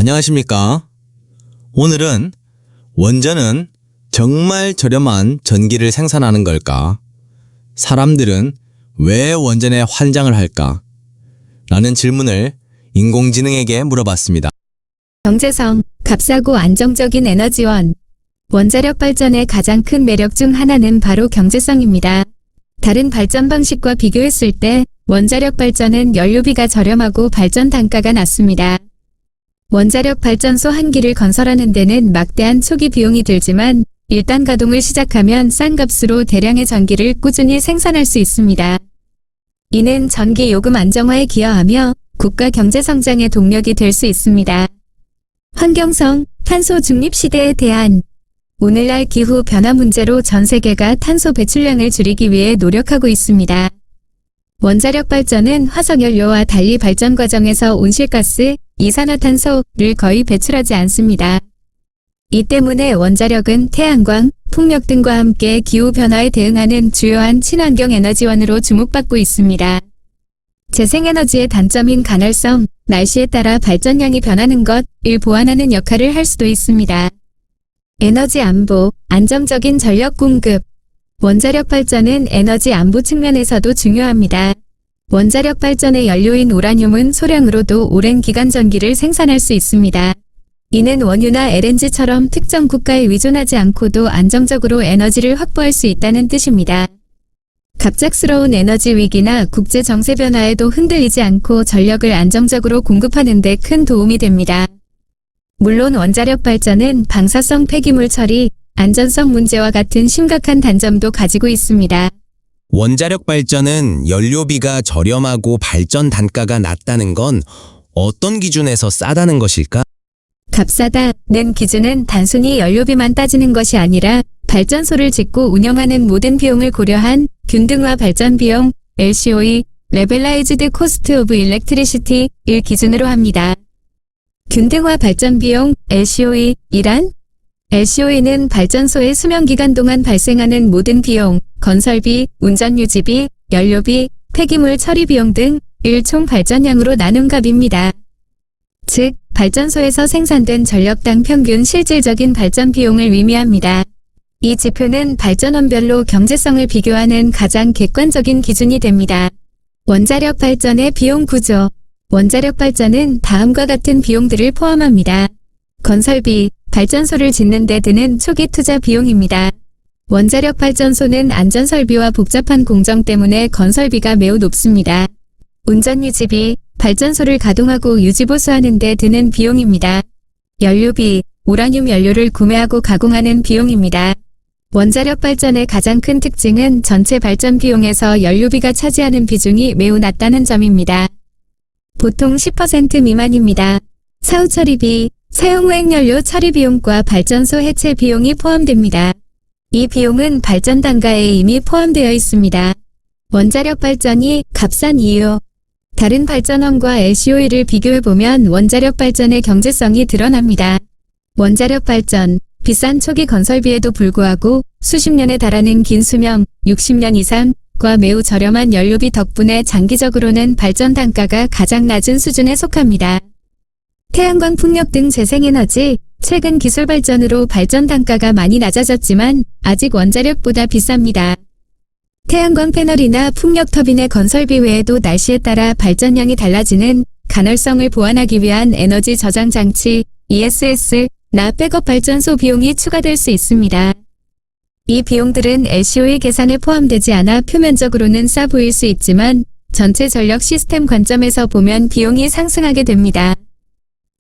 안녕하십니까? 오늘은 원전은 정말 저렴한 전기를 생산하는 걸까? 사람들은 왜 원전에 환장을 할까? 라는 질문을 인공지능에게 물어봤습니다. 경제성, 값싸고 안정적인 에너지원. 원자력 발전의 가장 큰 매력 중 하나는 바로 경제성입니다. 다른 발전 방식과 비교했을 때 원자력 발전은 연료비가 저렴하고 발전 단가가 낮습니다. 원자력 발전소 한 기를 건설하는 데는 막대한 초기 비용이 들지만 일단 가동을 시작하면 싼 값으로 대량의 전기를 꾸준히 생산할 수 있습니다. 이는 전기 요금 안정화에 기여하며 국가 경제 성장의 동력이 될 수 있습니다. 환경성, 탄소 중립 시대에 대한 오늘날 기후 변화 문제로 전 세계가 탄소 배출량을 줄이기 위해 노력하고 있습니다. 원자력 발전은 화석연료와 달리 발전 과정에서 온실가스, 이산화탄소를 거의 배출하지 않습니다. 이 때문에 원자력은 태양광, 풍력 등과 함께 기후변화에 대응하는 주요한 친환경 에너지원으로 주목받고 있습니다. 재생에너지의 단점인 간헐성, 날씨에 따라 발전량이 변하는 것을 보완하는 역할을 할 수도 있습니다. 에너지 안보, 안정적인 전력 공급. 원자력 발전은 에너지 안보 측면에서도 중요합니다. 원자력 발전의 연료인 우라늄은 소량으로도 오랜 기간 전기를 생산할 수 있습니다. 이는 원유나 LNG처럼 특정 국가에 의존하지 않고도 안정적으로 에너지를 확보할 수 있다는 뜻입니다. 갑작스러운 에너지 위기나 국제 정세 변화에도 흔들리지 않고 전력을 안정적으로 공급하는 데 큰 도움이 됩니다. 물론 원자력 발전은 방사성 폐기물 처리, 안전성 문제와 같은 심각한 단점도 가지고 있습니다. 원자력 발전은 연료비가 저렴하고 발전 단가가 낮다는 건 어떤 기준에서 싸다는 것일까? 값싸다는 기준은 단순히 연료비만 따지는 것이 아니라 발전소를 짓고 운영하는 모든 비용을 고려한 균등화 발전 비용, LCOE, Levelized Cost of Electricity를 기준으로 합니다. 균등화 발전 비용, LCOE이란? LCOE는 발전소의 수명기간 동안 발생하는 모든 비용, 건설비, 운전유지비, 연료비, 폐기물 처리 비용 등을 총 발전량으로 나눈 값입니다. 즉, 발전소에서 생산된 전력당 평균 실질적인 발전 비용을 의미합니다. 이 지표는 발전원별로 경제성을 비교하는 가장 객관적인 기준이 됩니다. 원자력 발전의 비용 구조. 원자력 발전은 다음과 같은 비용들을 포함합니다. 건설비, 발전소를 짓는 데 드는 초기 투자 비용입니다. 원자력 발전소는 안전설비와 복잡한 공정 때문에 건설비가 매우 높습니다. 운전유지비, 발전소를 가동하고 유지보수하는 데 드는 비용입니다. 연료비, 우라늄 연료를 구매하고 가공하는 비용입니다. 원자력 발전의 가장 큰 특징은 전체 발전 비용에서 연료비가 차지하는 비중이 매우 낮다는 점입니다. 보통 10% 미만입니다. 사후 처리비, 사용 후 핵연료 처리 비용과 발전소 해체 비용이 포함됩니다. 이 비용은 발전 단가에 이미 포함되어 있습니다. 원자력 발전이 값싼 이유. 다른 발전원과 LCOE를 비교해보면 원자력 발전의 경제성이 드러납니다. 원자력 발전, 비싼 초기 건설비에도 불구하고 수십 년에 달하는 긴 수명, 60년 이상과 매우 저렴한 연료비 덕분에 장기적으로는 발전 단가가 가장 낮은 수준에 속합니다. 태양광 풍력 등 재생에너지, 최근 기술 발전으로 발전 단가가 많이 낮아졌지만 아직 원자력보다 비쌉니다. 태양광 패널이나 풍력 터빈의 건설비 외에도 날씨에 따라 발전량이 달라지는 간헐성을 보완하기 위한 에너지 저장 장치, ESS나 백업 발전소 비용이 추가될 수 있습니다. 이 비용들은 LCOE 계산에 포함되지 않아 표면적으로는 싸 보일 수 있지만 전체 전력 시스템 관점에서 보면 비용이 상승하게 됩니다.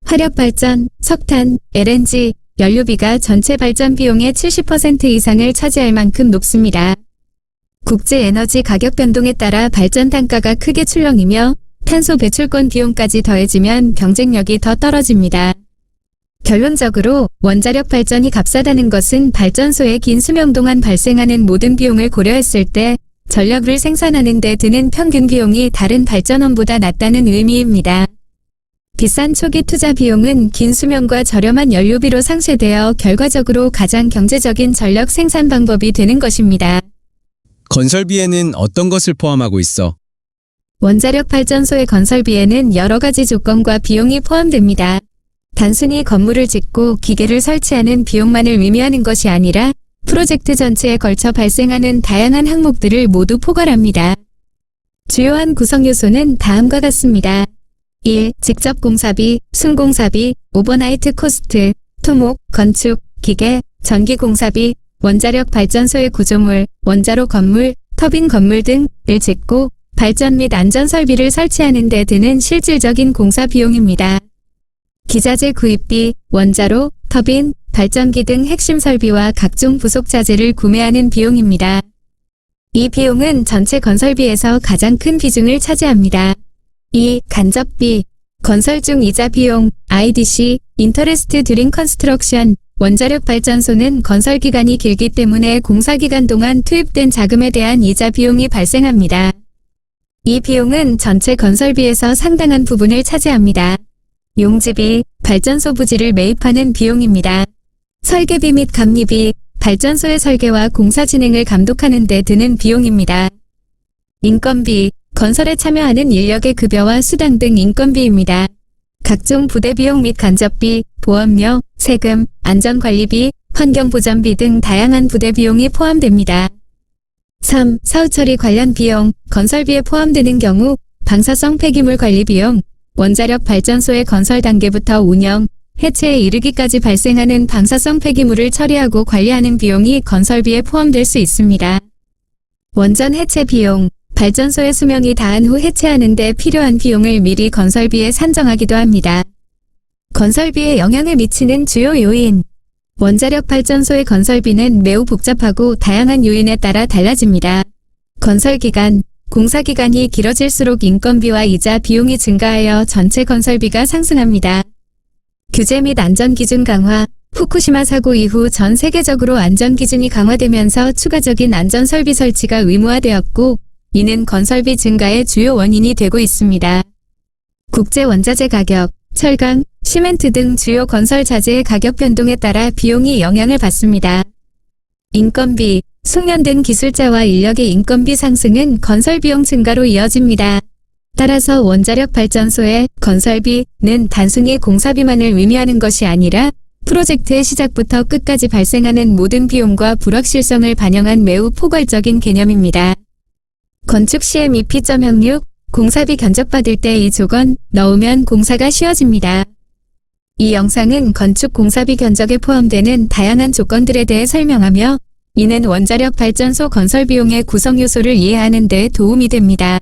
화력발전, 석탄, LNG, 연료비가 전체 발전 비용의 70% 이상을 차지할 만큼 높습니다. 국제 에너지 가격 변동에 따라 발전 단가가 크게 출렁이며 탄소 배출권 비용까지 더해지면 경쟁력이 더 떨어집니다. 결론적으로 원자력 발전이 값싸다는 것은 발전소의 긴 수명 동안 발생하는 모든 비용을 고려했을 때 전력을 생산하는 데 드는 평균 비용이 다른 발전원보다 낮다는 의미입니다. 비싼 초기 투자 비용은 긴 수명과 저렴한 연료비로 상쇄되어 결과적으로 가장 경제적인 전력 생산 방법이 되는 것입니다. 건설비에는 어떤 것을 포함하고 있어? 원자력 발전소의 건설비에는 여러 가지 조건과 비용이 포함됩니다. 단순히 건물을 짓고 기계를 설치하는 비용만을 의미하는 것이 아니라 프로젝트 전체에 걸쳐 발생하는 다양한 항목들을 모두 포괄합니다. 주요한 구성 요소는 다음과 같습니다. 1. 직접 공사비, 순공사비, 오버나이트 코스트, 토목, 건축, 기계, 전기 공사비, 원자력 발전소의 구조물, 원자로 건물, 터빈 건물 등을 짓고 발전 및 안전 설비를 설치하는 데 드는 실질적인 공사 비용입니다. 기자재 구입비, 원자로, 터빈, 발전기 등 핵심 설비와 각종 부속 자재를 구매하는 비용입니다. 이 비용은 전체 건설비에서 가장 큰 비중을 차지합니다. 2. 간접비, 건설 중 이자 비용, IDC, 인터레스트 듀링 컨스트럭션, 원자력 발전소는 건설 기간이 길기 때문에 공사 기간 동안 투입된 자금에 대한 이자 비용이 발생합니다. 이 비용은 전체 건설비에서 상당한 부분을 차지합니다. 용지비, 발전소 부지를 매입하는 비용입니다. 설계비 및 감리비, 발전소의 설계와 공사 진행을 감독하는 데 드는 비용입니다. 인건비, 건설에 참여하는 인력의 급여와 수당 등 인건비입니다. 각종 부대 비용 및 간접비, 보험료, 세금, 안전관리비, 환경보전비 등 다양한 부대 비용이 포함됩니다. 3. 사후 처리 관련 비용, 건설비에 포함되는 경우 방사성 폐기물 관리 비용, 원자력 발전소의 건설 단계부터 운영, 해체에 이르기까지 발생하는 방사성 폐기물을 처리하고 관리하는 비용이 건설비에 포함될 수 있습니다. 원전 해체 비용, 발전소의 수명이 다한 후 해체하는 데 필요한 비용을 미리 건설비에 산정하기도 합니다. 건설비에 영향을 미치는 주요 요인. 원자력 발전소의 건설비는 매우 복잡하고 다양한 요인에 따라 달라집니다. 건설기간, 공사기간이 길어질수록 인건비와 이자 비용이 증가하여 전체 건설비가 상승합니다. 규제 및 안전기준 강화, 후쿠시마 사고 이후 전 세계적으로 안전기준이 강화되면서 추가적인 안전설비 설치가 의무화되었고, 이는 건설비 증가의 주요 원인이 되고 있습니다. 국제 원자재 가격, 철강, 시멘트 등 주요 건설 자재의 가격 변동에 따라 비용이 영향을 받습니다. 인건비, 숙련된 기술자와 인력의 인건비 상승은 건설 비용 증가로 이어집니다. 따라서 원자력 발전소의 건설비는 단순히 공사비만을 의미하는 것이 아니라 프로젝트의 시작부터 끝까지 발생하는 모든 비용과 불확실성을 반영한 매우 포괄적인 개념입니다. 건축 시에 EP.06 공사비 견적받을 때 이 조건 넣으면 공사가 쉬워집니다. 이 영상은 건축 공사비 견적에 포함되는 다양한 조건들에 대해 설명하며 이는 원자력 발전소 건설 비용의 구성 요소를 이해하는 데 도움이 됩니다.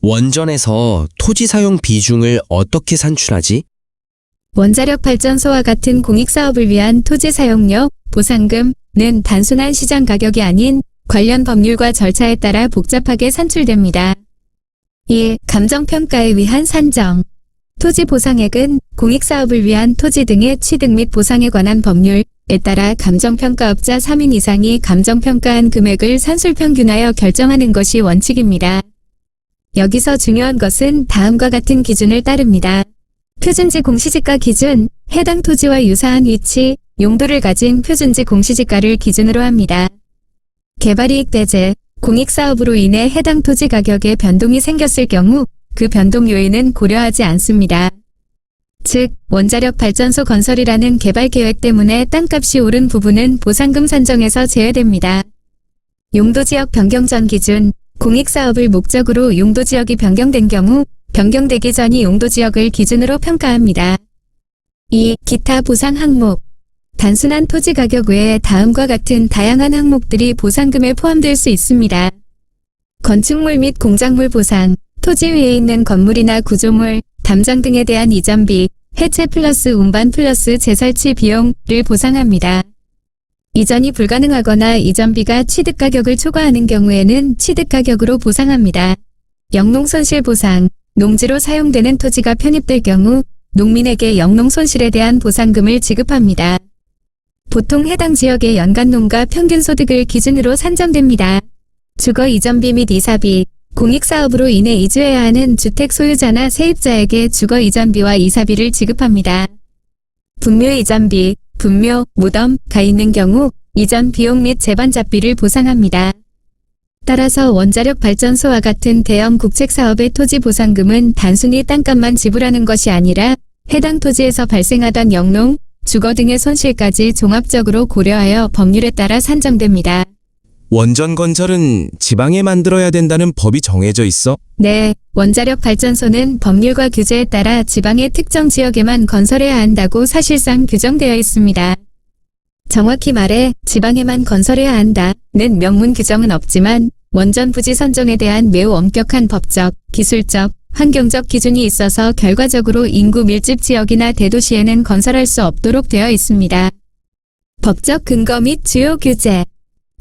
원전에서 토지 사용 비중을 어떻게 산출하지? 원자력 발전소와 같은 공익사업을 위한 토지 사용료, 보상금은 단순한 시장 가격이 아닌 관련 법률과 절차에 따라 복잡하게 산출됩니다. 1. 감정평가에 의한 산정. 토지 보상액은 공익사업을 위한 토지 등의 취득 및 보상에 관한 법률에 따라 감정평가업자 3인 이상이 감정평가한 금액을 산술평균하여 결정하는 것이 원칙입니다. 여기서 중요한 것은 다음과 같은 기준을 따릅니다. 표준지 공시지가 기준, 해당 토지와 유사한 위치, 용도를 가진 표준지 공시지가를 기준으로 합니다. 개발이익 대제, 공익사업으로 인해 해당 토지 가격에 변동이 생겼을 경우 그 변동 요인은 고려하지 않습니다. 즉, 원자력 발전소 건설이라는 개발 계획 때문에 땅값이 오른 부분은 보상금 산정에서 제외됩니다. 용도지역 변경 전 기준, 공익사업을 목적으로 용도지역이 변경된 경우 변경되기 전이 용도지역을 기준으로 평가합니다. 2. 기타 보상 항목. 단순한 토지 가격 외에 다음과 같은 다양한 항목들이 보상금에 포함될 수 있습니다. 건축물 및 공작물 보상, 토지 위에 있는 건물이나 구조물, 담장 등에 대한 이전비, 해체 플러스 운반 플러스 재설치 비용을 보상합니다. 이전이 불가능하거나 이전비가 취득가격을 초과하는 경우에는 취득가격으로 보상합니다. 영농손실 보상, 농지로 사용되는 토지가 편입될 경우 농민에게 영농손실에 대한 보상금을 지급합니다. 보통 해당 지역의 연간 농가 평균 소득을 기준으로 산정됩니다. 주거 이전비 및 이사비, 공익사업으로 인해 이주해야 하는 주택 소유자나 세입자에게 주거 이전비와 이사비를 지급합니다. 분묘 이전비, 분묘, 무덤가 있는 경우 이전 비용 및 재반잡비를 보상합니다. 따라서 원자력 발전소와 같은 대형 국책사업의 토지 보상금은 단순히 땅값만 지불하는 것이 아니라 해당 토지에서 발생하던 영농, 주거 등의 손실까지 종합적으로 고려하여 법률에 따라 산정됩니다. 원전 건설은 지방에 만들어야 된다는 법이 정해져 있어? 네, 원자력 발전소는 법률과 규제에 따라 지방의 특정 지역에만 건설해야 한다고 사실상 규정되어 있습니다. 정확히 말해 지방에만 건설해야 한다는 명문 규정은 없지만 원전 부지 선정에 대한 매우 엄격한 법적, 기술적, 환경적 기준이 있어서 결과적으로 인구 밀집 지역이나 대도시에는 건설할 수 없도록 되어 있습니다. 법적 근거 및 주요 규제.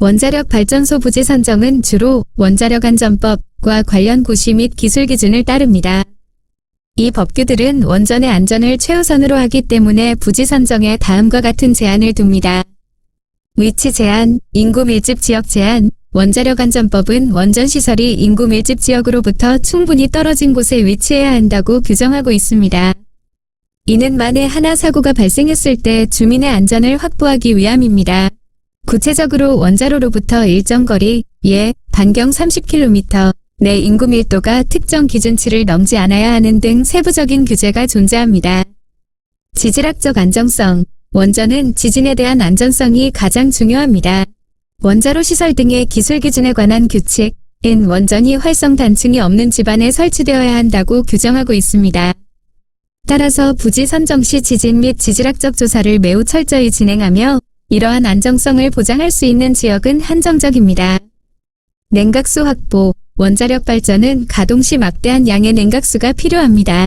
원자력 발전소 부지 선정은 주로 원자력안전법과 관련 고시 및 기술 기준을 따릅니다. 이 법규들은 원전의 안전을 최우선으로 하기 때문에 부지 선정에 다음과 같은 제한을 둡니다. 위치 제한, 인구 밀집 지역 제한. 원자력안전법은 원전시설이 인구 밀집 지역으로부터 충분히 떨어진 곳에 위치해야 한다고 규정하고 있습니다. 이는 만에 하나 사고가 발생했을 때 주민의 안전을 확보하기 위함입니다. 구체적으로 원자로로부터 일정 거리, 반경 30km 내 인구 밀도가 특정 기준치를 넘지 않아야 하는 등 세부적인 규제가 존재합니다. 지질학적 안정성. 원전은 지진에 대한 안전성이 가장 중요합니다. 원자로 시설 등의 기술 기준에 관한 규칙은 원전이 활성 단층이 없는 집안에 설치되어야 한다고 규정하고 있습니다. 따라서 부지 선정 시 지진 및 지질학적 조사를 매우 철저히 진행하며 이러한 안정성을 보장할 수 있는 지역은 한정적입니다. 냉각수 확보. 원자력 발전은 가동 시 막대한 양의 냉각수가 필요합니다.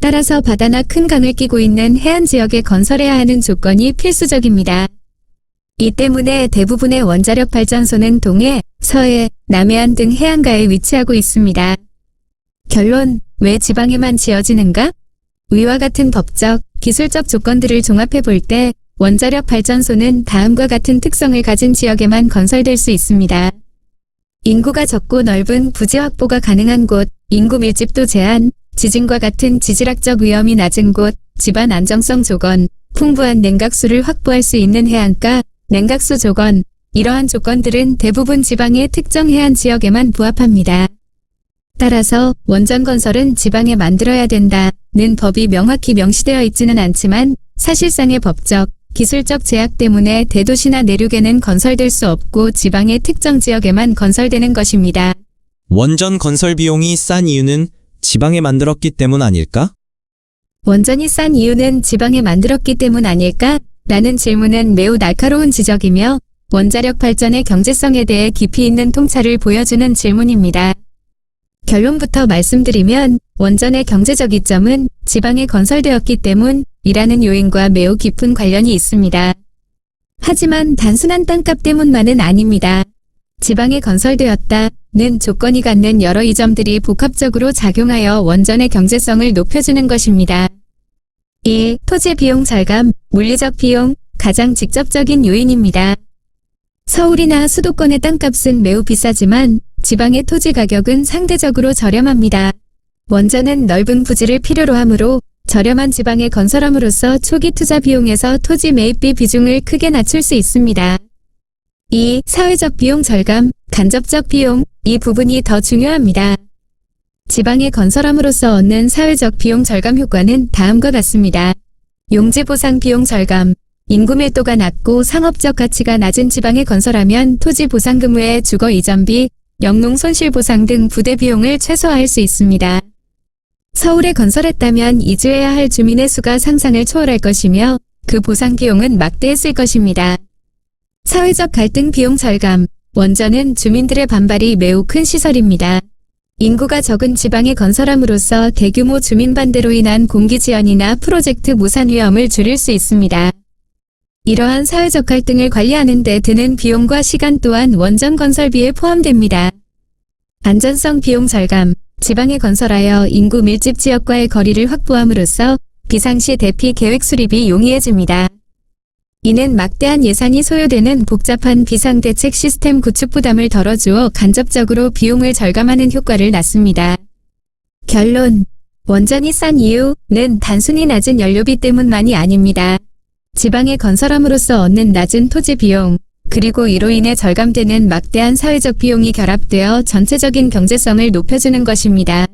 따라서 바다나 큰 강을 끼고 있는 해안 지역에 건설해야 하는 조건이 필수적입니다. 이 때문에 대부분의 원자력 발전소는 동해, 서해, 남해안 등 해안가에 위치하고 있습니다. 결론, 왜 지방에만 지어지는가? 위와 같은 법적, 기술적 조건들을 종합해 볼 때 원자력 발전소는 다음과 같은 특성을 가진 지역에만 건설될 수 있습니다. 인구가 적고 넓은 부지 확보가 가능한 곳, 인구 밀집도 제한, 지진과 같은 지질학적 위험이 낮은 곳, 집안 안정성 조건, 풍부한 냉각수를 확보할 수 있는 해안가, 냉각수 조건, 이러한 조건들은 대부분 지방의 특정 해안 지역에만 부합합니다. 따라서 원전 건설은 지방에 만들어야 된다는 법이 명확히 명시되어 있지는 않지만 사실상의 법적, 기술적 제약 때문에 대도시나 내륙에는 건설될 수 없고 지방의 특정 지역에만 건설되는 것입니다. 원전 건설 비용이 싼 이유는 지방에 만들었기 때문 아닐까? 원전이 싼 이유는 지방에 만들었기 때문 아닐까? 라는 질문은 매우 날카로운 지적이며 원자력 발전의 경제성에 대해 깊이 있는 통찰을 보여주는 질문입니다. 결론부터 말씀드리면 원전의 경제적 이점은 지방에 건설되었기 때문이라는 요인과 매우 깊은 관련이 있습니다. 하지만 단순한 땅값 때문만은 아닙니다. 지방에 건설되었다는 조건이 갖는 여러 이점들이 복합적으로 작용하여 원전의 경제성을 높여주는 것입니다. 1. 토지 비용 절감, 물리적 비용, 가장 직접적인 요인입니다. 서울이나 수도권의 땅값은 매우 비싸지만 지방의 토지 가격은 상대적으로 저렴합니다. 원전은 넓은 부지를 필요로 하므로 저렴한 지방에 건설함으로써 초기 투자 비용에서 토지 매입비 비중을 크게 낮출 수 있습니다. 2. 사회적 비용 절감, 간접적 비용, 이 부분이 더 중요합니다. 지방에 건설함으로써 얻는 사회적 비용 절감 효과는 다음과 같습니다. 용지 보상 비용 절감. 인구 밀도가 낮고 상업적 가치가 낮은 지방에 건설하면 토지 보상금 외에 주거 이전비, 영농 손실 보상 등 부대 비용을 최소화할 수 있습니다. 서울에 건설했다면 이주해야 할 주민의 수가 상상을 초월할 것이며 그 보상 비용은 막대했을 것입니다. 사회적 갈등 비용 절감. 원전은 주민들의 반발이 매우 큰 시설입니다. 인구가 적은 지방에 건설함으로써 대규모 주민 반대로 인한 공기 지연이나 프로젝트 무산 위험을 줄일 수 있습니다. 이러한 사회적 갈등을 관리하는 데 드는 비용과 시간 또한 원전 건설비에 포함됩니다. 안전성 비용 절감. 지방에 건설하여 인구 밀집 지역과의 거리를 확보함으로써 비상시 대피 계획 수립이 용이해집니다. 이는 막대한 예산이 소요되는 복잡한 비상대책 시스템 구축 부담을 덜어주어 간접적으로 비용을 절감하는 효과를 낳습니다. 결론. 원전이 싼 이유는 단순히 낮은 연료비 때문만이 아닙니다. 지방에 건설함으로써 얻는 낮은 토지 비용, 그리고 이로 인해 절감되는 막대한 사회적 비용이 결합되어 전체적인 경제성을 높여주는 것입니다.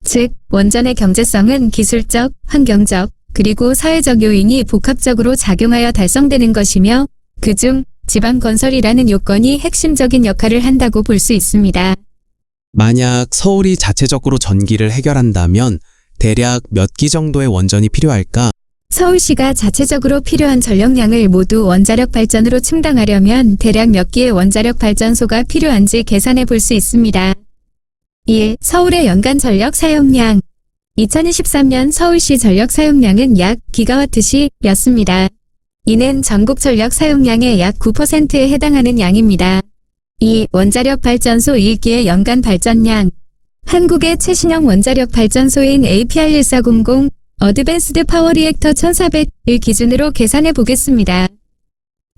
즉, 원전의 경제성은 기술적, 환경적, 그리고 사회적 요인이 복합적으로 작용하여 달성되는 것이며, 그중 지방건설이라는 요건이 핵심적인 역할을 한다고 볼 수 있습니다. 만약 서울이 자체적으로 전기를 해결한다면 대략 몇 기 정도의 원전이 필요할까? 서울시가 자체적으로 필요한 전력량을 모두 원자력 발전으로 충당하려면 대략 몇 기의 원자력 발전소가 필요한지 계산해 볼 수 있습니다. 1. 서울의 연간 전력 사용량. 2023년 서울시 전력 사용량은 약 기가와트시였습니다. 이는 전국 전력 사용량의 약 9%에 해당하는 양입니다. 2. 원자력 발전소 1기의 연간 발전량. 한국의 최신형 원자력 발전소인 APR1400 어드밴스드 파워 리액터 1400을 기준으로 계산해 보겠습니다.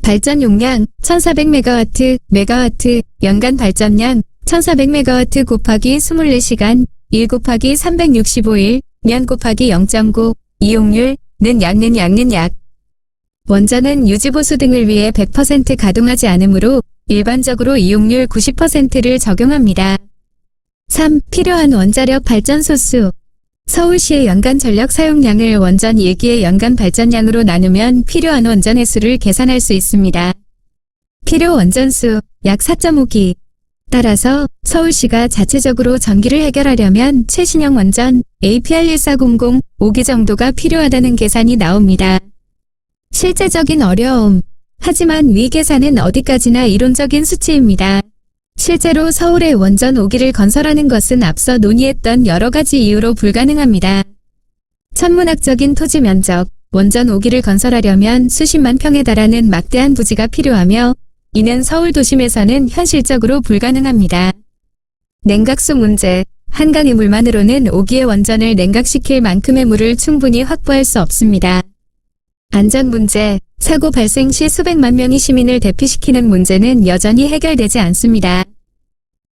발전 용량 1400메가와트, 메가와트, 연간 발전량 1400메가와트 곱하기 24시간, 1 곱하기 365일, 면 곱하기 0.9, 이용률는 약. 원전은 유지보수 등을 위해 100% 가동하지 않으므로 일반적으로 이용률 90%를 적용합니다. 3. 필요한 원자력 발전소 수. 서울시의 연간 전력 사용량을 원전 1기의 연간 발전량으로 나누면 필요한 원전의 수를 계산할 수 있습니다. 필요 원전수 약 4.5기. 따라서 서울시가 자체적으로 전기를 해결하려면 최신형 원전 APR1400 5기 정도가 필요하다는 계산이 나옵니다. 실제적인 어려움. 하지만 위 계산은 어디까지나 이론적인 수치입니다. 실제로 서울에 원전 5기를 건설하는 것은 앞서 논의했던 여러 가지 이유로 불가능합니다. 천문학적인 토지 면적, 원전 5기를 건설하려면 수십만 평에 달하는 막대한 부지가 필요하며 이는 서울 도심에서는 현실적으로 불가능합니다. 냉각수 문제. 한강의 물만으로는 5기의 원전을 냉각시킬 만큼의 물을 충분히 확보할 수 없습니다. 안전 문제. 사고 발생 시 수백만 명의 시민을 대피시키는 문제는 여전히 해결되지 않습니다.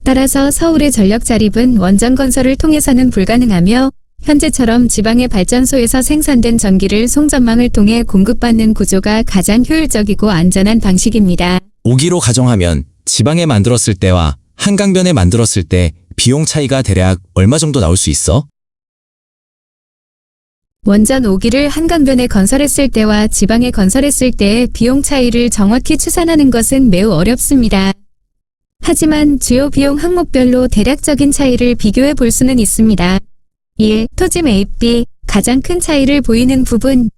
따라서 서울의 전력 자립은 원전 건설을 통해서는 불가능하며 현재처럼 지방의 발전소에서 생산된 전기를 송전망을 통해 공급받는 구조가 가장 효율적이고 안전한 방식입니다. 5기로 가정하면 지방에 만들었을 때와 한강변에 만들었을 때 비용 차이가 대략 얼마 정도 나올 수 있어? 원전 5기를 한강변에 건설했을 때와 지방에 건설했을 때의 비용 차이를 정확히 추산하는 것은 매우 어렵습니다. 하지만 주요 비용 항목별로 대략적인 차이를 비교해 볼 수는 있습니다. 1. 토지 매입비. 가장 큰 차이를 보이는 부분.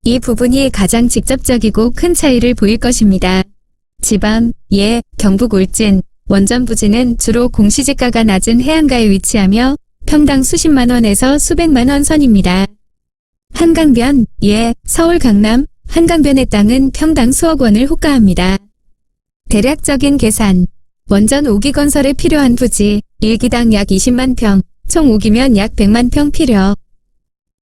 이 부분이 가장 직접적이고 큰 차이를 보일 것입니다. 지방, 예, 경북 울진, 원전 부지는 주로 공시지가가 낮은 해안가에 위치하며 평당 수십만 원에서 수백만 원 선입니다. 한강변, 예, 서울 강남, 한강변의 땅은 평당 수억 원을 호가합니다. 대략적인 계산. 원전 5기 건설에 필요한 부지, 1기당 약 20만 평, 총 5기면 약 100만 평 필요.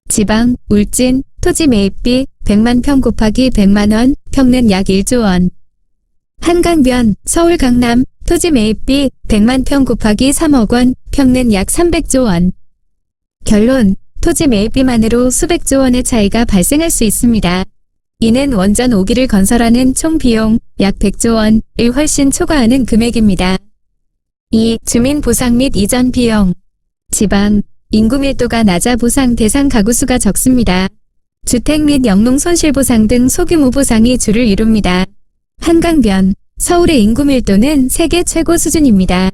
지방, 울진, 토지 매입비 100만 평 곱하기 100만 원, 평는 약 1조 원. 한강변, 서울 강남, 토지 매입비 100만 평 곱하기 3억 원, 평는 약 300조 원. 결론. 토지 매입비만으로 수백조 원의 차이가 발생할 수 있습니다. 이는 원전 5기를 건설하는 총 비용 약 100조 원을 훨씬 초과하는 금액입니다. 2. 주민 보상 및 이전 비용. 지방, 인구 밀도가 낮아 보상 대상 가구 수가 적습니다. 주택 및 영농 손실 보상 등 소규모 보상이 주를 이룹니다. 한강변, 서울의 인구 밀도는 세계 최고 수준입니다.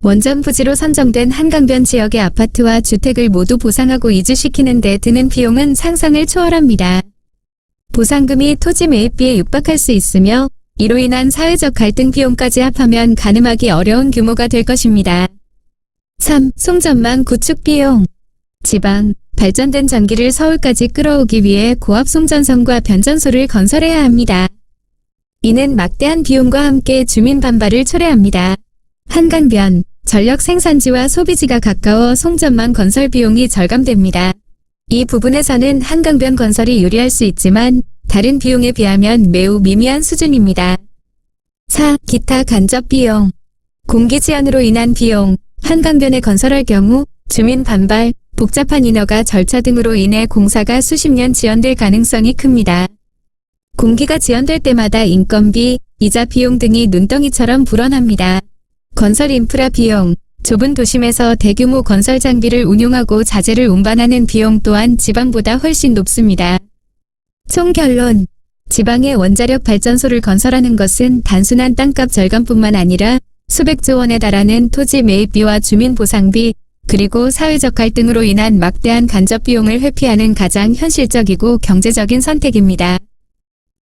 원전 부지로 선정된 한강변 지역의 아파트와 주택을 모두 보상하고 이주시키는 데 드는 비용은 상상을 초월합니다. 보상금이 토지 매입비에 육박할 수 있으며 이로 인한 사회적 갈등 비용까지 합하면 가늠하기 어려운 규모가 될 것입니다. 3. 송전망 구축 비용. 지방, 발전된 전기를 서울까지 끌어오기 위해 고압 송전선과 변전소를 건설해야 합니다. 이는 막대한 비용과 함께 주민 반발을 초래합니다. 한강변, 전력 생산지와 소비지가 가까워 송전망 건설 비용이 절감됩니다. 이 부분에서는 한강변 건설이 유리할 수 있지만 다른 비용에 비하면 매우 미미한 수준입니다. 4. 기타 간접 비용. 공기 지연으로 인한 비용. 한강변에 건설할 경우 주민 반발, 복잡한 인허가 절차 등으로 인해 공사가 수십 년 지연될 가능성이 큽니다. 공기가 지연될 때마다 인건비, 이자 비용 등이 눈덩이처럼 불어납니다. 건설 인프라 비용. 좁은 도심에서 대규모 건설 장비를 운용하고 자재를 운반하는 비용 또한 지방보다 훨씬 높습니다. 총 결론. 지방에 원자력 발전소를 건설하는 것은 단순한 땅값 절감뿐만 아니라 수백조 원에 달하는 토지 매입비와 주민 보상비, 그리고 사회적 갈등으로 인한 막대한 간접 비용을 회피하는 가장 현실적이고 경제적인 선택입니다.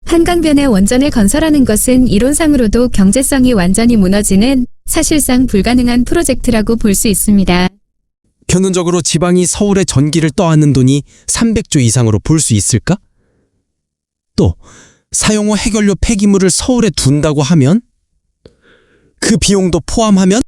한강변에 원전을 건설하는 것은 이론상으로도 경제성이 완전히 무너지는 사실상 불가능한 프로젝트라고 볼 수 있습니다. 결론적으로 지방이 서울의 전기를 떠안는 돈이 300조 이상으로 볼 수 있을까? 또 사용 후 해결료 폐기물을 서울에 둔다고 하면? 그 비용도 포함하면?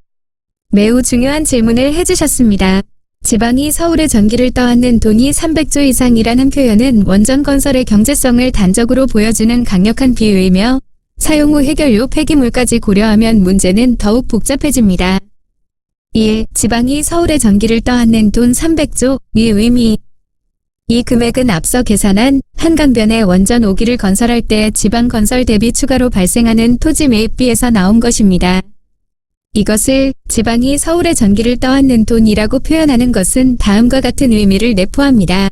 매우 중요한 질문을 해주셨습니다. 지방이 서울의 전기를 떠안는 돈이 300조 이상이라는 표현은 원전 건설의 경제성을 단적으로 보여주는 강력한 비유이며 사용 후 해결료 폐기물까지 고려하면 문제는 더욱 복잡해집니다. 1. 지방이 서울의 전기를 떠안는 돈 300조의 의미. 이 금액은 앞서 계산한 한강변에 원전 5기를 건설할 때 지방 건설 대비 추가로 발생하는 토지 매입비에서 나온 것입니다. 이것을 지방이 서울의 전기를 떠안는 돈이라고 표현하는 것은 다음과 같은 의미를 내포합니다.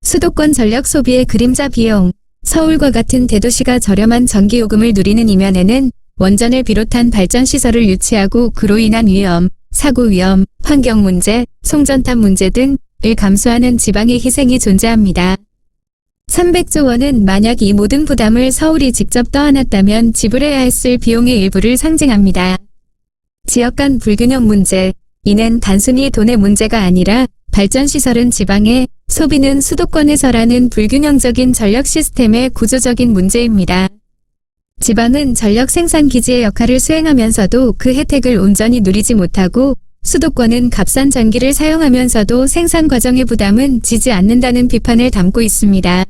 수도권 전력 소비의 그림자 비용. 서울과 같은 대도시가 저렴한 전기요금을 누리는 이면에는 원전을 비롯한 발전시설을 유치하고 그로 인한 위험, 사고 위험, 환경 문제, 송전탑 문제 등을 감수하는 지방의 희생이 존재합니다. 300조 원은 만약 이 모든 부담을 서울이 직접 떠안았다면 지불해야 했을 비용의 일부를 상징합니다. 지역 간 불균형 문제. 이는 단순히 돈의 문제가 아니라 발전시설은 지방에, 소비는 수도권에서라는 불균형적인 전력 시스템의 구조적인 문제입니다. 지방은 전력 생산 기지의 역할을 수행하면서도 그 혜택을 온전히 누리지 못하고 수도권은 값싼 전기를 사용하면서도 생산 과정의 부담은 지지 않는다는 비판을 담고 있습니다.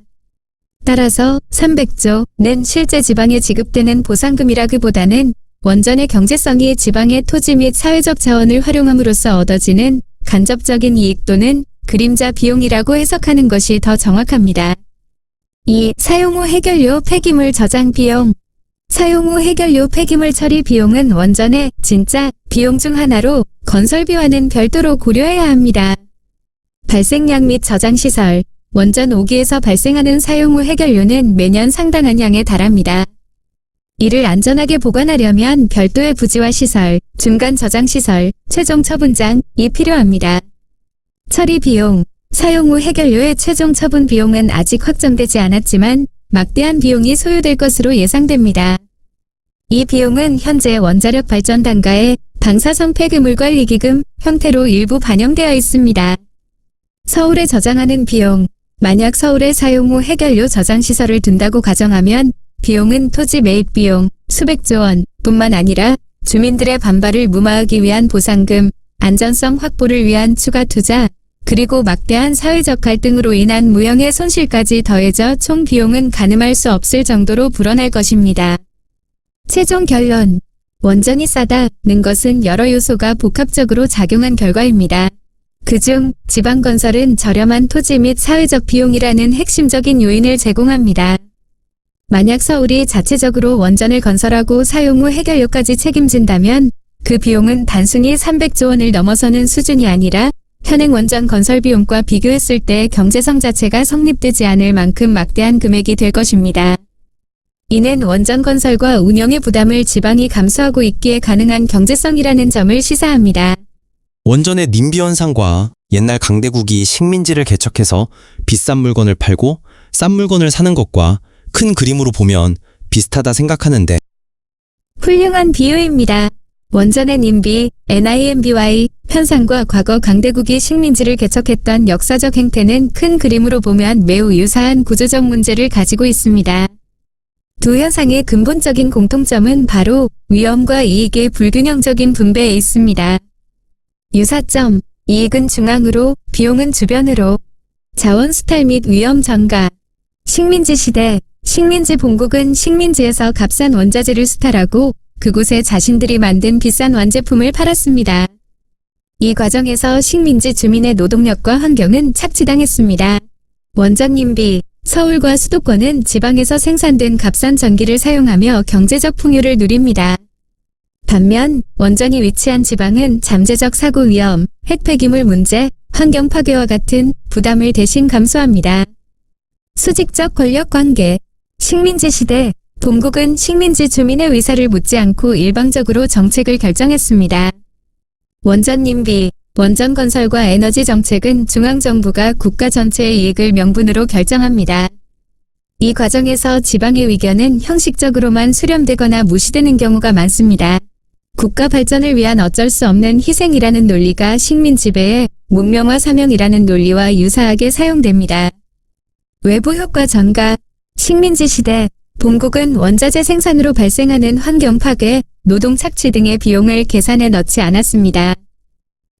따라서 300조는 실제 지방에 지급되는 보상금이라기보다는 원전의 경제성이 지방의 토지 및 사회적 자원을 활용함으로써 얻어지는 간접적인 이익 또는 그림자 비용이라고 해석하는 것이 더 정확합니다. 2. 사용 후 해결료 폐기물 저장 비용. 사용 후 해결료 폐기물 처리 비용은 원전의 진짜 비용 중 하나로 건설비와는 별도로 고려해야 합니다. 발생량 및 저장시설. 원전 5기에서 발생하는 사용 후 해결료는 매년 상당한 양에 달합니다. 이를 안전하게 보관하려면 별도의 부지와 시설, 중간 저장시설, 최종 처분장이 필요합니다. 처리 비용. 사용 후 해결료의 최종 처분 비용은 아직 확정되지 않았지만 막대한 비용이 소요될 것으로 예상됩니다. 이 비용은 현재 원자력 발전 단가의 방사성 폐기물 관리기금 형태로 일부 반영되어 있습니다. 서울에 저장하는 비용. 만약 서울에 사용 후 해결료 저장시설을 둔다고 가정하면 비용은 토지 매입 비용 수백조 원 뿐만 아니라 주민들의 반발을 무마하기 위한 보상금, 안전성 확보를 위한 추가 투자, 그리고 막대한 사회적 갈등으로 인한 무형의 손실까지 더해져 총 비용은 가늠할 수 없을 정도로 불어날 것입니다. 최종 결론. 원전이 싸다는 것은 여러 요소가 복합적으로 작용한 결과입니다. 그중 지방건설은 저렴한 토지 및 사회적 비용이라는 핵심적인 요인을 제공합니다. 만약 서울이 자체적으로 원전을 건설하고 사용 후 해결료까지 책임진다면 그 비용은 단순히 300조 원을 넘어서는 수준이 아니라 현행 원전 건설 비용과 비교했을 때 경제성 자체가 성립되지 않을 만큼 막대한 금액이 될 것입니다. 이는 원전 건설과 운영의 부담을 지방이 감수하고 있기에 가능한 경제성이라는 점을 시사합니다. 원전의 님비 현상과 옛날 강대국이 식민지를 개척해서 비싼 물건을 팔고 싼 물건을 사는 것과 큰 그림으로 보면 비슷하다 생각하는데 훌륭한 비유입니다. 원전의 님비, NIMBY 현상과 과거 강대국이 식민지를 개척했던 역사적 행태는 큰 그림으로 보면 매우 유사한 구조적 문제를 가지고 있습니다. 두 현상의 근본적인 공통점은 바로 위험과 이익의 불균형적인 분배에 있습니다. 유사점, 이익은 중앙으로, 비용은 주변으로. 자원 수탈 및 위험 전가. 식민지 시대, 식민지 본국은 식민지에서 값싼 원자재를 수탈하고 그곳에 자신들이 만든 비싼 완제품을 팔았습니다. 이 과정에서 식민지 주민의 노동력과 환경은 착취당했습니다. 원전 님비, 서울과 수도권은 지방에서 생산된 값싼 전기를 사용하며 경제적 풍요를 누립니다. 반면 원전이 위치한 지방은 잠재적 사고 위험, 핵 폐기물 문제, 환경 파괴와 같은 부담을 대신 감수합니다. 수직적 권력 관계. 식민지 시대, 본국은 식민지 주민의 의사를 묻지 않고 일방적으로 정책을 결정했습니다. 원전 님비, 원전 건설과 에너지 정책은 중앙정부가 국가 전체의 이익을 명분으로 결정합니다. 이 과정에서 지방의 의견은 형식적으로만 수렴되거나 무시되는 경우가 많습니다. 국가 발전을 위한 어쩔 수 없는 희생이라는 논리가 식민 지배의 문명화 사명이라는 논리와 유사하게 사용됩니다. 외부 효과 전가. 식민지 시대, 본국은 원자재 생산으로 발생하는 환경 파괴, 노동 착취 등의 비용을 계산에 넣지 않았습니다.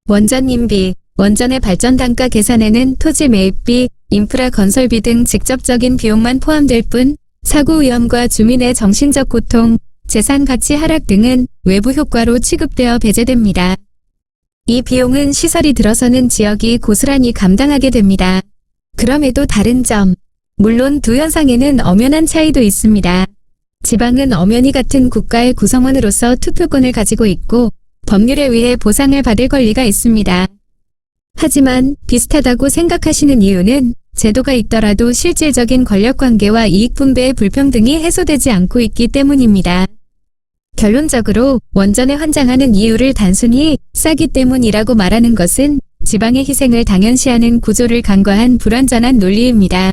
원전 임비, 원전의 발전 단가 계산에는 토지 매입비, 인프라 건설비 등 직접적인 비용만 포함될 뿐, 사고 위험과 주민의 정신적 고통, 재산 가치 하락 등은 외부 효과로 취급되어 배제됩니다. 이 비용은 시설이 들어서는 지역이 고스란히 감당하게 됩니다. 그럼에도 다른 점, 물론 두 현상에는 엄연한 차이도 있습니다. 지방은 엄연히 같은 국가의 구성원으로서 투표권을 가지고 있고 법률에 의해 보상을 받을 권리가 있습니다. 하지만 비슷하다고 생각하시는 이유는 제도가 있더라도 실질적인 권력관계와 이익분배의 불평등이 해소되지 않고 있기 때문입니다. 결론적으로 원전에 환장하는 이유를 단순히 싸기 때문이라고 말하는 것은 지방의 희생을 당연시하는 구조를 간과한 불완전한 논리입니다.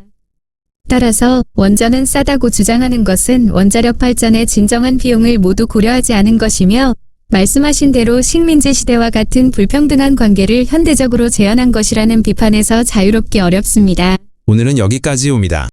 따라서 원전은 싸다고 주장하는 것은 원자력 발전의 진정한 비용을 모두 고려하지 않은 것이며 말씀하신 대로 식민지 시대와 같은 불평등한 관계를 현대적으로 재현한 것이라는 비판에서 자유롭기 어렵습니다. 오늘은 여기까지옵니다.